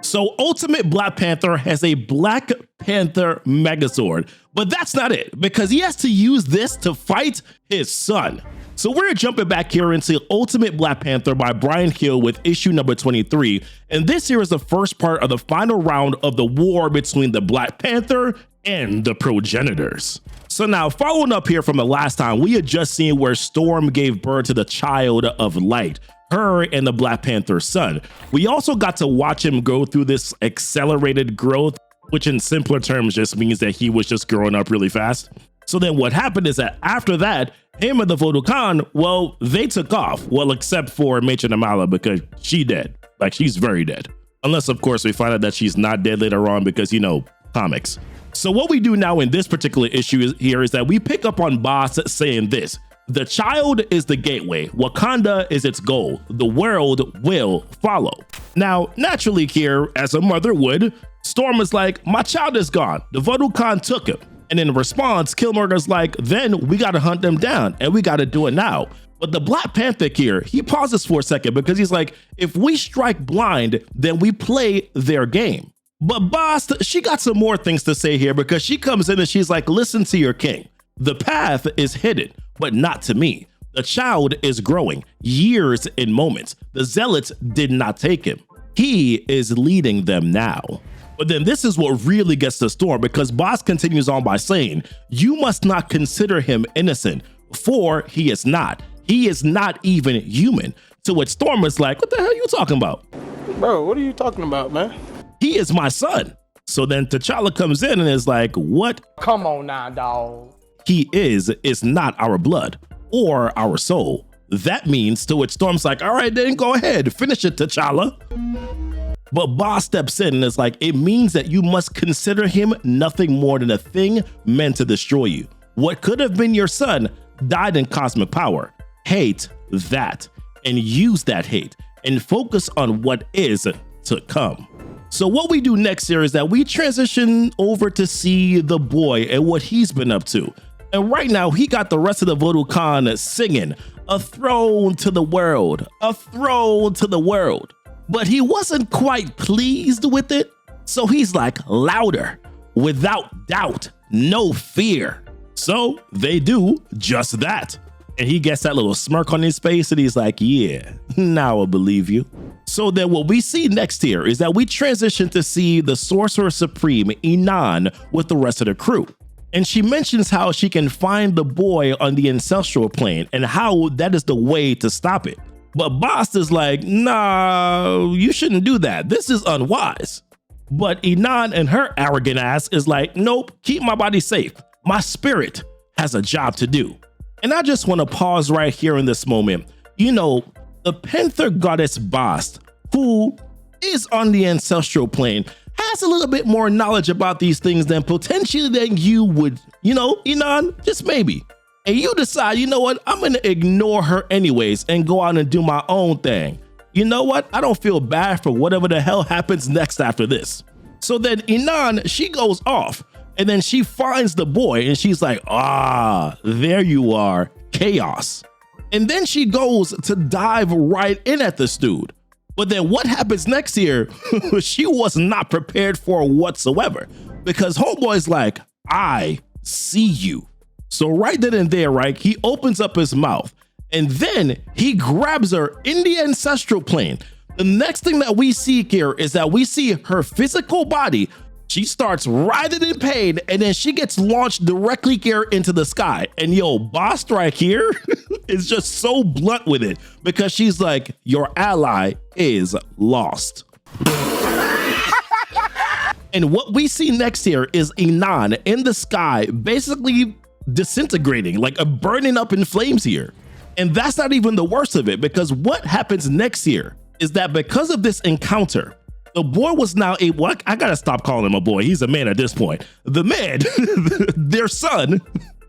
So Ultimate Black Panther has a Black Panther Megazord, but that's not it, because he has to use this to fight his son. So we're jumping back here into Ultimate Black Panther by Brian Hill with issue number 23, and this here is the first part of the final round of the war between the Black Panther and the progenitors. So now, following up here from the last time, we had just seen where Storm gave birth to the Child of Light, her and the Black Panther's son. We also got to watch him go through this accelerated growth, which in simpler terms just means that he was just growing up really fast. So then what happened is that after that, him and the Vodou, well, they took off. Well, except for Major Namala, because she dead. Like, she's very dead. Unless, of course, we find out that she's not dead later on because, you know, comics. So what we do now in this particular issue is that we pick up on Boss saying this: the child is the gateway. Wakanda is its goal. The world will follow. Now, naturally here, as a mother would, Storm is like, my child is gone. The Vodou took him. And in response, Killmonger's like, then we got to hunt them down and we got to do it now. But the Black Panther here, he pauses for a second because he's like, if we strike blind, then we play their game. But Boss, she got some more things to say here because she comes in and she's like, listen to your king. The path is hidden, but not to me. The child is growing, years in moments. The zealots did not take him. He is leading them now. But then this is what really gets the Storm, because Boss continues on by saying, you must not consider him innocent, for he is not. He is not even human. To which Storm is like, what the hell are you talking about? Bro, what are you talking about, man? He is my son. So then T'Challa comes in and is like, what? Come on now, dog. He is not our blood or our soul. That means, to which Storm's like, all right, then go ahead, finish it, T'Challa. But Boss steps in and is like, it means that you must consider him nothing more than a thing meant to destroy you. What could have been your son died in cosmic power. Hate that and use that hate and focus on what is to come. So what we do next here is that we transition over to see the boy and what he's been up to. And right now he got the rest of the Vodou singing, a throne to the world, a throne to the world. But he wasn't quite pleased with it. So he's like, louder, without doubt, no fear. So they do just that. And he gets that little smirk on his face and he's like, yeah, now I believe you. So then what we see next here is that we transition to see the Sorcerer Supreme, Inan, with the rest of the crew. And she mentions how she can find the boy on the ancestral plane and how that is the way to stop it. But Boss is like, nah, you shouldn't do that. This is unwise. But Inan and her arrogant ass is like, nope, keep my body safe. My spirit has a job to do. And I just want to pause right here in this moment. You know, the Panther goddess Bast, who is on the ancestral plane, has a little bit more knowledge about these things than potentially than you would, you know, Inan, just maybe. And you decide, you know what, I'm going to ignore her anyways and go out and do my own thing. You know what? I don't feel bad for whatever the hell happens next after this. So then Inan, she goes off and then she finds the boy and she's like, ah, there you are, chaos. And then she goes to dive right in at this dude. But then what happens next here, she was not prepared for whatsoever, because homeboy's like, I see you. So right then and there, right, he opens up his mouth and then he grabs her in the ancestral plane. The next thing that we see here is that we see her physical body. She starts writhing in pain and then she gets launched directly here into the sky. And yo, Boss right here is just so blunt with it because she's like, your ally is lost. And what we see next here is Inan in the sky, basically disintegrating, like a burning up in flames here. And that's not even the worst of it, because what happens next here is that because of this encounter, the boy was now I gotta stop calling him a boy. He's a man at this point. The man, their son,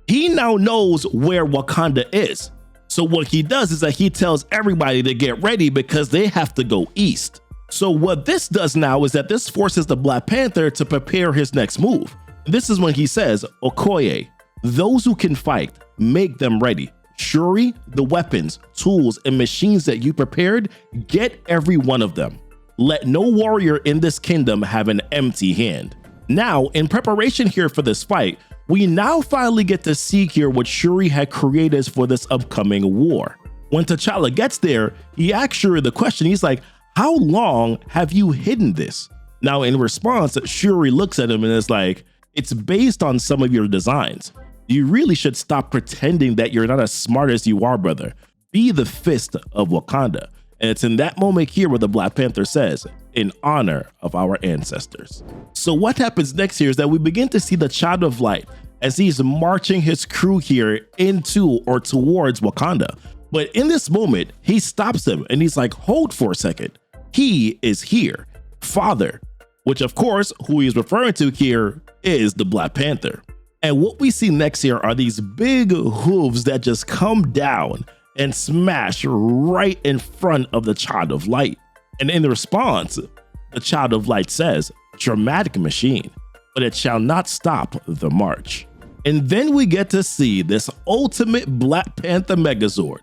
he now knows where Wakanda is. So what he does is that he tells everybody to get ready because they have to go east. So what this does now is that this forces the Black Panther to prepare his next move. This is when he says, Okoye, those who can fight, make them ready. Shuri, the weapons, tools, and machines that you prepared, get every one of them. Let no warrior in this kingdom have an empty hand. Now, in preparation here for this fight, we now finally get to see here what Shuri had created for this upcoming war. When T'Challa gets there, he asks Shuri the question. He's like, how long have you hidden this? Now, in response, Shuri looks at him and is like, it's based on some of your designs. You really should stop pretending that you're not as smart as you are, brother. Be the fist of Wakanda. And it's in that moment here where the Black Panther says, in honor of our ancestors. So what happens next here is that we begin to see the Child of Light as he's marching his crew here into or towards Wakanda. But in this moment, he stops them and he's like, hold for a second. He is here, Father, which of course, who he's referring to here is the Black Panther. And what we see next here are these big hooves that just come down and smash right in front of the Child of Light. And in response, the Child of Light says, dramatic machine, but it shall not stop the march. And then we get to see this ultimate Black Panther Megazord.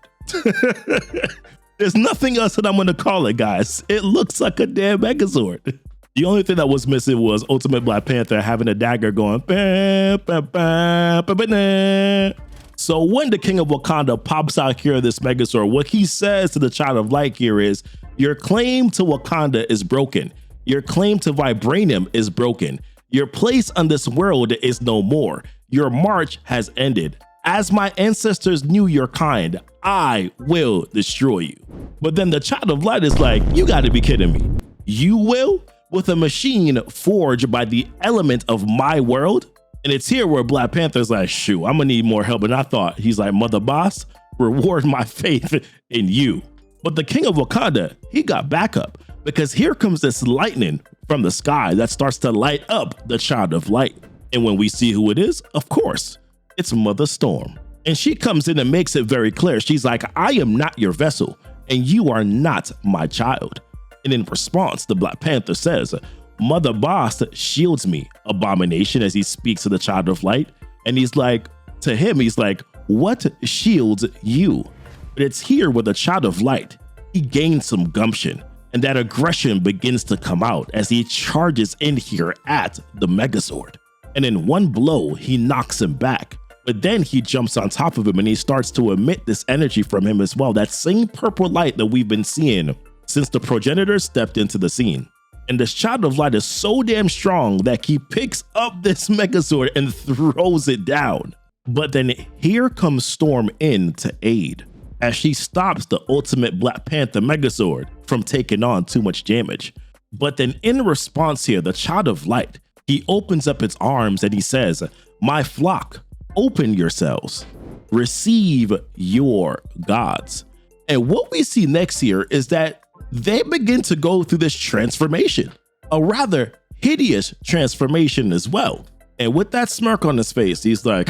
There's nothing else that I'm going to call it, guys. It looks like a damn Megazord. The only thing that was missing was Ultimate Black Panther having a dagger going. Bah, bah, bah, bah, bah, nah. So when the King of Wakanda pops out here of this Megazord, what he says to the Child of Light here is, your claim to Wakanda is broken. Your claim to Vibranium is broken. Your place on this world is no more. Your march has ended. As my ancestors knew your kind, I will destroy you. But then the Child of Light is like, you gotta be kidding me. You will? With a machine forged by the element of my world? And it's here where Black Panther's like, shoot, I'm gonna need more help than I thought. He's like, mother boss, reward my faith in you. But the King of Wakanda, he got backup because here comes this lightning from the sky that starts to light up the Child of Light. And when we see who it is, of course, it's Mother Storm. And she comes in and makes it very clear. She's like, I am not your vessel and you are not my child. And in response, the Black Panther says, Mother Boss shields me, Abomination, as he speaks to the Child of Light. And he's like, to him, he's like, what shields you? But it's here where the Child of Light, he gains some gumption and that aggression begins to come out as he charges in here at the Megazord. And in one blow, he knocks him back. But then he jumps on top of him and he starts to emit this energy from him as well. That same purple light that we've been seeing since the progenitors stepped into the scene. And this Child of Light is so damn strong that he picks up this Megazord and throws it down. But then here comes Storm in to aid as she stops the ultimate Black Panther Megazord from taking on too much damage. But then in response here, the Child of Light, he opens up his arms and he says, my flock, open yourselves, receive your gods. And what we see next here is that they begin to go through this transformation, a rather hideous transformation as well. And with that smirk on his face, he's like,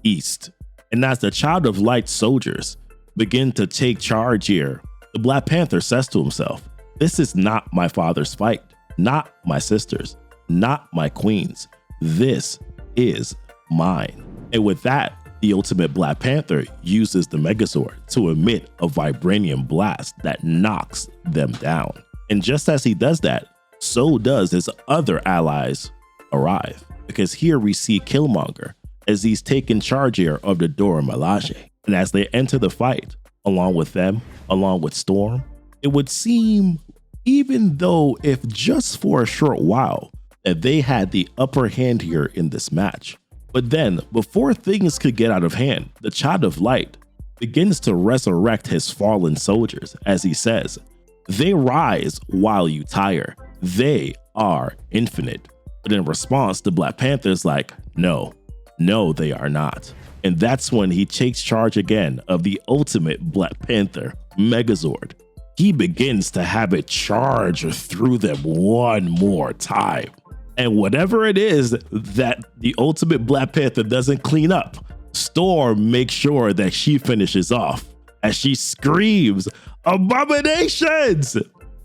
East. And as the Child of Light soldiers begin to take charge here, the Black Panther says to himself, this is not my father's fight, not my sisters, not my queens. This is mine. And with that, the ultimate Black Panther uses the Megazord to emit a Vibranium blast that knocks them down. And just as he does that, so does his other allies arrive. Because here we see Killmonger as he's taking charge here of the Dora Milaje. And as they enter the fight, along with them, along with Storm, it would seem, even though if just for a short while, that they had the upper hand here in this match. But then, before things could get out of hand, the Child of Light begins to resurrect his fallen soldiers, as he says, they rise while you tire. They are infinite. But in response, the Black Panther's like, no, they are not. And that's when he takes charge again of the ultimate Black Panther, Megazord. He begins to have it charge through them one more time. And whatever it is that the ultimate Black Panther doesn't clean up, Storm makes sure that she finishes off as she screams, abominations!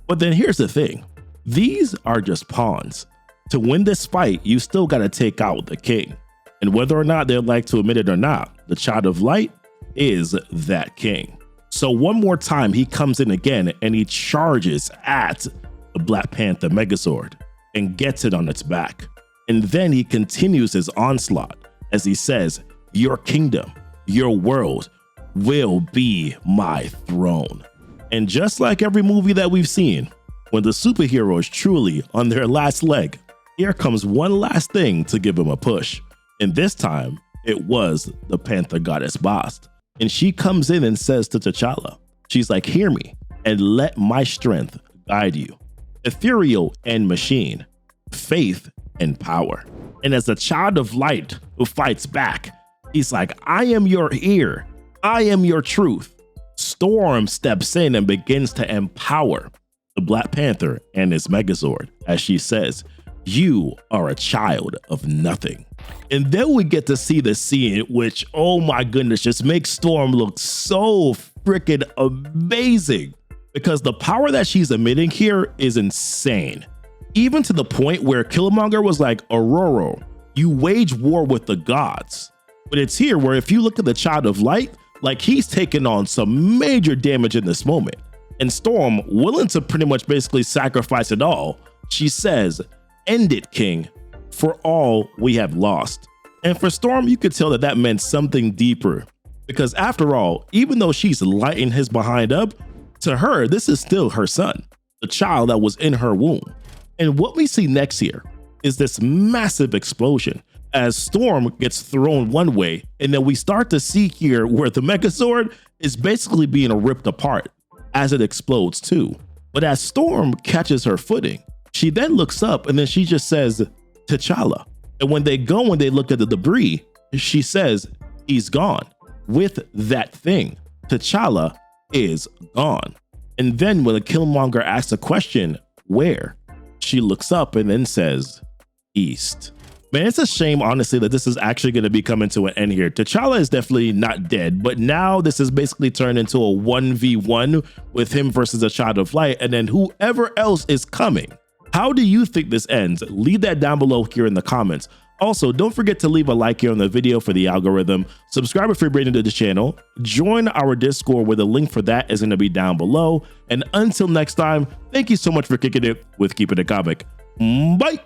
But then here's the thing. These are just pawns. To win this fight, you still gotta take out the king. And whether or not they'd like to admit it or not, the Child of Light is that king. So one more time, he comes in again and he charges at the Black Panther Megazord and gets it on its back. And then he continues his onslaught as he says, "Your kingdom, your world will be my throne." And just like every movie that we've seen, when the superhero is truly on their last leg, here comes one last thing to give him a push. And this time, it was the Panther goddess Bast. And she comes in and says to T'Challa, she's like, "Hear me and let my strength guide you. Ethereal and machine, faith and power." And as a child of light who fights back, he's like, "I am your ear. I am your truth." Storm steps in and begins to empower the Black Panther and his Megazord as she says, "You are a child of nothing." And then we get to see the scene, which, oh my goodness, just makes Storm look so freaking amazing because the power that she's emitting here is insane. Even to the point where Killmonger was like, "Aurora, you wage war with the gods." But it's here where if you look at the Child of Light, like he's taking on some major damage in this moment. And Storm, willing to pretty much basically sacrifice it all, she says, "End it, King, for all we have lost." And for Storm, you could tell that that meant something deeper. Because after all, even though she's lighting his behind up, to her, this is still her son, the child that was in her womb. And what we see next here is this massive explosion as Storm gets thrown one way, and then we start to see here where the Megazord is basically being ripped apart as it explodes too. But as Storm catches her footing, she then looks up and then she just says, "T'Challa." And when they go and they look at the debris, she says, "He's gone." With that thing, T'Challa is gone. And then when the Killmonger asks a question, "Where?" she looks up and then says, "East." Man, it's a shame, honestly, that this is actually going to be coming to an end here. T'Challa is definitely not dead, but now this is basically turned into a 1v1 with him versus a Child of Light, and then whoever else is coming. How do you think this ends? Leave that down below here in the comments. Also, don't forget to leave a like here on the video for the algorithm. Subscribe if you're brand new to the channel. Join our Discord where the link for that is going to be down below. And until next time, thank you so much for kicking it with Keepin' It Comic. Bye!